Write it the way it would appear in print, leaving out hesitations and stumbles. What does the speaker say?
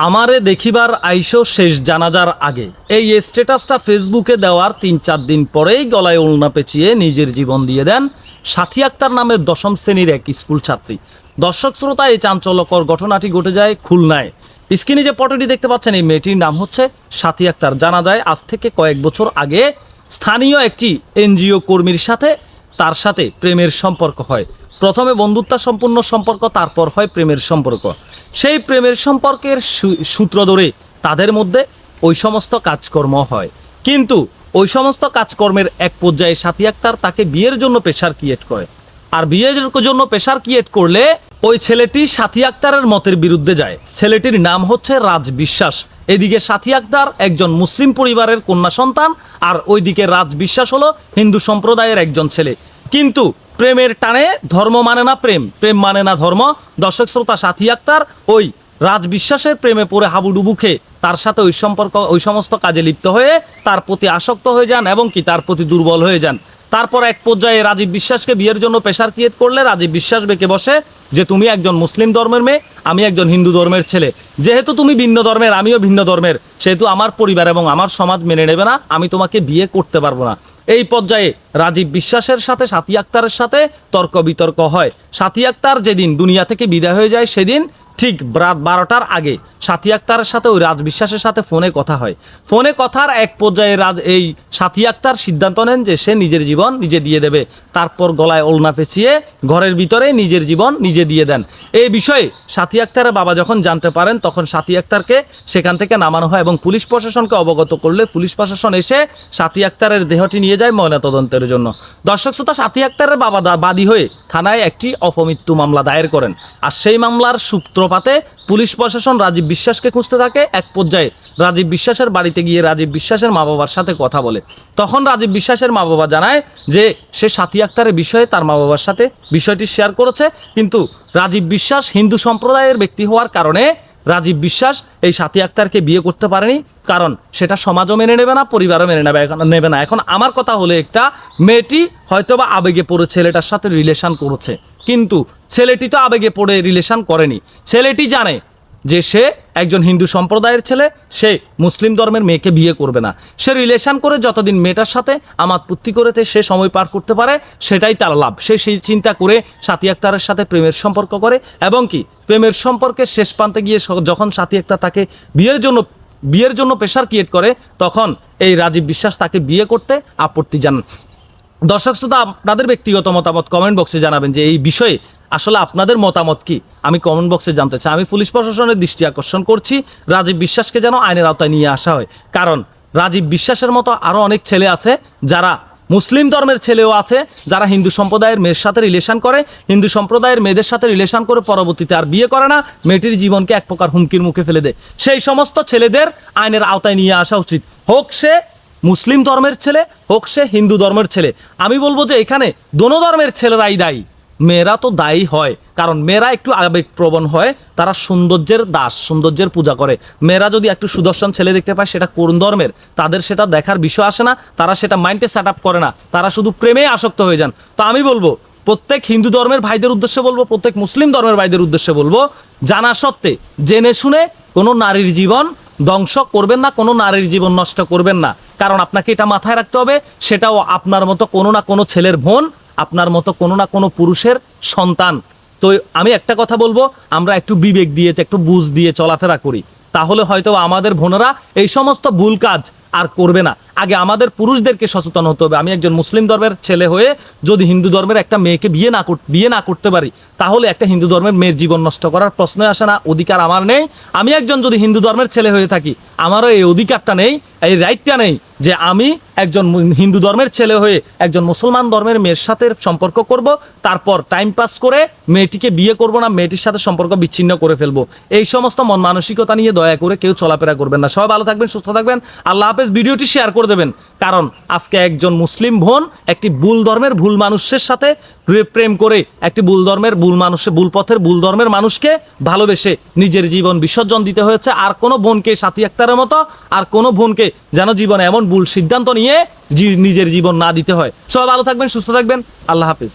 আমারে দেখিবার আইসো শেষ জানাজার আগে। এই স্ট্যাটাসটা ফেসবুকে দেওয়ার ৩-৪ দিন পরেই গলায় ওড়না পেঁচিয়ে নিজের জীবন দিয়ে দেন সাথী আক্তার নামের ১০ম শ্রেণীর এক স্কুল ছাত্রী। দর্শক শ্রোতা, এই চাঞ্চল্যকর ঘটনাটি ঘটে যায় খুলনায়। স্ক্রিনে যে ফটোটি দেখতে পাচ্ছেন, এই মেয়েটির নাম হচ্ছে সাথী আক্তার। জানা যায় আজ থেকে কয়েক বছর আগে স্থানীয় একটি এনজিও কর্মীর সাথে তার সাথে প্রেমের সম্পর্ক হয়। প্রথমে বন্ধুত্ব সম্পূর্ণ সম্পর্ক, তারপর হয় প্রেমের সম্পর্ক। সেই প্রেমের সম্পর্কের সূত্র ধরে তাদের মধ্যে ওই সমস্ত কাজকর্ম হয়, কিন্তু ওই সমস্ত কাজকর্মের এক পর্যায়ে সাথী আক্তার তাকে বিয়ের জন্য প্রেশার ক্রিয়েট করে। আর বিয়ের জন্য প্রেশার ক্রিয়েট করলে ওই ছেলেটি সাথী আক্তারের মতের বিরুদ্ধে যায়। ছেলেটির নাম হচ্ছে রাজ বিশ্বাস। এদিকে সাথী আক্তার একজন মুসলিম পরিবারের কন্যা সন্তান, আর ওইদিকে রাজ বিশ্বাস হলো হিন্দু সম্প্রদায়ের একজন ছেলে। কিন্তু প্রেমের টানে ধর্ম মানে না প্রেম, প্রেম মানে না ধর্ম। দর্শক শ্রোতা, সাথী আক্তার ওই রাজ বিশ্বাসের প্রেমে পড়ে হাবুডুবু খেয়ে তার সাথে ওই সমস্ত কাজে লিপ্ত হয়ে তার প্রতি আসক্ত হয়ে যান এবং কি তার প্রতি দুর্বল হয়ে যান। তারপর এক পর্যায়ে রাজীব বিশ্বাসকে বিয়ের জন্য প্রেশার ক্রিয়েট করলে রাজীব বিশ্বাস বেঁকে বসে যে তুমি একজন মুসলিম ধর্মের মেয়ে, আমি একজন হিন্দু ধর্মের ছেলে। যেহেতু তুমি ভিন্ন ধর্মের, আমিও ভিন্ন ধর্মের, সেহেতু আমার পরিবার এবং আমার সমাজ মেনে নেবে না, আমি তোমাকে বিয়ে করতে পারবো না। এই পর্যায়ে রাজীব বিশ্বাসের সাথে সাথী আক্তারের সাথে তর্ক বিতর্ক হয়। সাথী আক্তার যেদিন দুনিয়া থেকে বিদায় হয়ে যায়, সেদিন ঠিক রাত 12টার আগে সাথী আক্তারের সাথে ওই রাজ বিশ্বাসের সাথে ফোনে কথা হয়। ফোনে কথার এক পর্যায়ে এই সাথী আক্তার সিদ্ধান্ত নেন যে সে নিজের জীবন নিজে দিয়ে দেবে। তারপর গলায় ওড়না পেঁচিয়ে ঘরের ভিতরে নিজের জীবন নিজে দিয়ে দেন। এই বিষয়ে সাথী আক্তারের বাবা যখন জানতে পারেন, তখন সাথী আক্তারকে সেখান থেকে নামানো হয় এবং পুলিশ প্রশাসনকে অবগত করলে পুলিশ প্রশাসন এসে সাথী আক্তারের দেহটি নিয়ে যায় ময়নাতদন্তের জন্য। দর্শক শ্রোতা, সাথী আক্তারের বাবা বাদী হয়ে থানায় একটি অপমৃত্যু মামলা দায়ের করেন। আর সেই মামলার সূত্রপাতে পুলিশ প্রশাসন রাজীব বিশ্বাসকে খুঁজতে থাকে। এক পর্যায়ে রাজীব বিশ্বাসের বাড়িতে গিয়ে রাজীব বিশ্বাসের মা বাবার সাথে কথা বলে। তখন রাজীব বিশ্বাসের মা বাবা জানায় যে সে সাথী আক্তারের বিষয়ে তার মা বাবার সাথে বিষয়টি শেয়ার করেছে, কিন্তু রাজীব বিশ্বাস হিন্দু সম্প্রদায়ের ব্যক্তি হওয়ার কারণে রাজীব বিশ্বাস এই সাথী আক্তারকে বিয়ে করতে পারেনি, কারণ সেটা সমাজও মেনে নেবে না, পরিবারও মেনে নেবে না। এখন আমার কথা হলো, একটা মেয়েটি হয়তোবা আবেগে পড়ে ছেলেটার সাথে রিলেশন করেছে, কিন্তু ছেলেটি তো আবেগে পড়ে রিলেশন করেনি। ছেলেটি জানে যে সে একজন হিন্দু সম্প্রদায়ের ছেলে, সে মুসলিম ধর্মের মেয়েকে বিয়ে করবে না। সে রিলেশন করে যতদিন মেয়েটার সাথে আমাদপুত্তি করেতে সে সময় পার করতে পারে, সেটাই তার লাভ। সে সেই চিন্তা করে সাথী আক্তারের সাথে প্রেমের সম্পর্ক করে এবং কি প্রেমের সম্পর্কের শেষ প্রান্তে গিয়ে যখন সাথী আক্তার তাকে বিয়ের জন্য প্রেশার ক্রিয়েট করে, তখন এই রাজীব বিশ্বাস তাকে বিয়ে করতে আপত্তি জানান। দর্শক শ্রোতা, আপনাদের ব্যক্তিগত মতামত কমেন্ট বক্সে জানাবেন যে এই বিষয়ে আসলে আপনাদের মতামত কি, আমি কমেন্ট বক্সে জানতে চাই। আমি পুলিশ প্রশাসনের দৃষ্টি আকর্ষণ করছি, রাজীব বিশ্বাসকে যেন আইনের আওতায় নিয়ে আসা হয়, কারণ রাজীব বিশ্বাসের মতো আরও অনেক ছেলে আছে যারা মুসলিম ধর্মের ছেলেও আছে, যারা হিন্দু সম্প্রদায়ের মেয়ের সাথে রিলেশন করে, হিন্দু সম্প্রদায়ের মেয়েদের সাথে রিলেশন করে পরবর্তীতে আর বিয়ে করে না, মেয়েটির জীবনকে এক প্রকার হুমকির মুখে ফেলে দেয়। সেই সমস্ত ছেলেদের আইনের আওতায় নিয়ে আসা উচিত, হোক সে মুসলিম ধর্মের ছেলে, হোক সে হিন্দু ধর্মের ছেলে। আমি বলবো যে এখানে দোনো ধর্মের ছেলেরাই দায়ী, মেয়েরা তো দায়ী হয়, কারণ মেয়েরা একটু আবেগপ্রবণ হয়, তারা সৌন্দর্যের দাস, সৌন্দর্যের পূজা করে। মেয়েরা যদি একটু সুদর্শন ছেলে দেখতে পায়, সেটা কোন ধর্মের, তাদের সেটা দেখার বিষয় আসে না, তারা সেটা মাইন্ডে সেট আপ করে না, তারা শুধু প্রেমে আসক্ত হয়ে যান। তো আমি বলবো প্রত্যেক হিন্দু ধর্মের ভাইদের উদ্দেশ্যে বলবো, প্রত্যেক মুসলিম ধর্মের ভাইদের উদ্দেশ্যে বলবো, জানা সত্ত্বে জেনে শুনে কোনো নারীর জীবন ধ্বংস করবেন না, কোনো নারীর জীবন নষ্ট করবেন না। কারণ আপনাকে এটা মাথায় রাখতে হবে, সেটাও আপনার মতো কোনো না কোনো ছেলের বোন, আপনার মতো কোনো না কোনো পুরুষের সন্তান। তো আমি একটা কথা বলবো, আমরা একটু বিবেক দিয়ে, একটু বুঝ দিয়ে চলাফেরা করি, তাহলে হয়তো আমাদের বোনেরা এই সমস্ত ভুল কাজ আর করবে না। আগে আমাদের পুরুষদেরকে সচেতন হতে হবে। আমি একজন মুসলিম ধর্মের ছেলে হয়ে যদি হিন্দু ধর্মের একটা মেয়েকে বিয়ে না করতে পারি, তাহলে একটা হিন্দু ধর্মের মেয়ের জীবন নষ্ট করার প্রশ্নই আসে না, অধিকার আমার নেই। আমি একজন যদি হিন্দু ধর্মের ছেলে হয়ে থাকি, আমারও এই অধিকারটা নেই, এই রাইটটা নেই যে আমি একজন হিন্দু ধর্মের ছেলে হয়ে একজন মুসলমান ধর্মের মেয়ের সাথে সম্পর্ক করব, তারপর টাইম পাস করে মেয়েটিকে বিয়ে করব না, মেয়েটির সাথে সম্পর্ক বিচ্ছিন্ন করে ফেলবো। এই সমস্ত মন মানসিকতা নিয়ে দয়া করে কেউ চলাফেরা করবেন না। সবাই ভালো থাকবেন, সুস্থ থাকবেন, আল্লাহ হাফেজ। ভিডিওটি শেয়ার করে দেবেন, কারণ আজকে একজন মুসলিম বোন একটি ভুল ধর্মের ভুল মানুষের সাথে প্রেম করে, একটি ভুল ধর্মের ভুল পথের ভুল ধর্মের মানুষকে ভালোবেসে নিজের জীবন বিসর্জন দিতে হয়েছে। আর কোনো বোনকে সাথী আক্তারের মতো আর কোনো বোনকে যেন জীবনে এমন ভুল সিদ্ধান্ত নিয়ে নিজের জীবন না দিতে হয়। সবাই ভালো থাকবেন, সুস্থ থাকবেন, আল্লাহ হাফেজ।